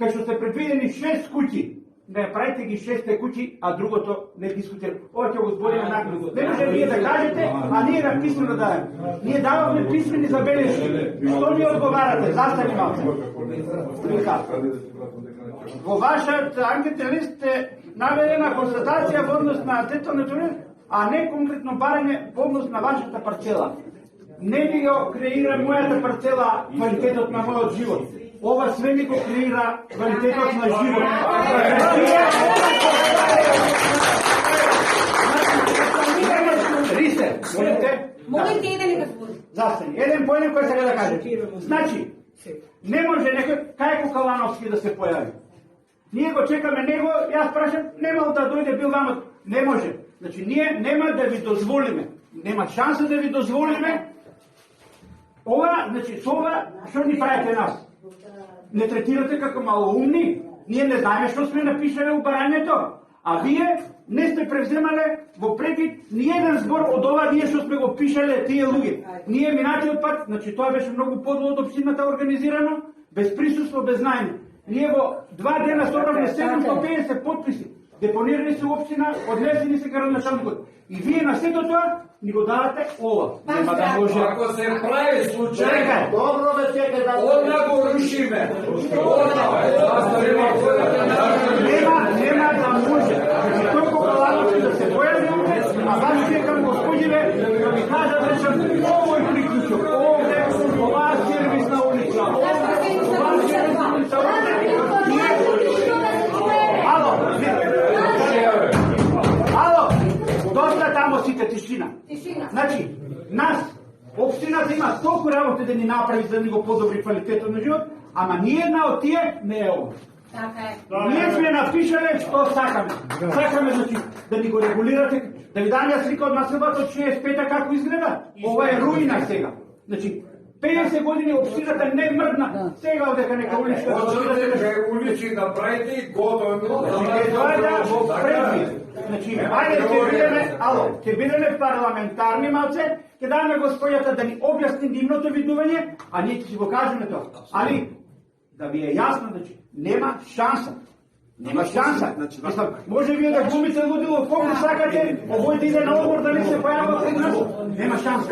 кај што се предвидени 6 куќи, не правите ги 6 куќи, а другото не дискутира. Ова ќе го збориме накратко. Не може вие да кажете, а ние да писмено дадем. Ние даваме писмени забелешки. Што ни одговарате? Застани малце. Во вашиот анкетен лист е наведена констатација во однос на деталниот уред, а не конкретно барање во однос на вашата парцела. Не ви го креира мојата парцела квалитетот на мојот живот. Ова све ми го креира квалитетот на живот. Рисе, молите? Молите еден и да збори. Застани. Еден по еден кој сега да каже. Значи, не може некој, кај Кокалановски да се појави? Ние го чекаме него, јас прашам, немал да дојде бил вамот. Не може. Значи, ние нема да ви дозволиме. Нема шанса да ви дозволиме. Ова, значи, со ова, што ни правите нас? Не третирате како малоумни. Ние не знаеме што сме напишале у барањето. А вие не сте превземале во прекид ниеден збор од ова ние што сме го пишале тие луѓе. Ние минатиот пат, значи тоа беше многу подло од општината организирано, без присуство, без знаење. Ние во 2 дена собравме 750 подписи. Депонирани се у општина, однесени се кај началникот. И вие на сето тоа ни го давате ова. Нема да може. Ако се прави случај, Чекај. Добро да чекај да... одна го рушиме. Нема да може. Значи тој Кокалановски да се појави овде, а вас чекам господине да ми кажат речам овој приклучок, овде, оваа сервисна улица, овде, оваа сервисна улица, овде. Ало, доста тамо сите тишина. Значи, нас, општината има толку работи да ни направи за да ни го подобри квалитетот на живот, ама ние една од тие не е ова. Ние сме напишале што сакаме. Сакаме, значи, да ни го регулирате, да ви дам ја слика од населбата од 65-та како изгледа. Ова е руина сега. Значи, 50 години општината не мрдна. Сега одека нека уличка. Почнете улици да правите и готово. Тоа е да во предвид. Значи, ајде ќе бидеме, ало, ќе бидеме парламентарни малце, ќе даме господјата да ни објасни нивното видување, а ние ќе си го кажеме тоа. Али, да ви е јасно, значи, нема шанса. Нема шанса. Мислам, може вие да глумите лудило, колку сакате, овој да иде на обор да не се појава пред нас. Нема шанса.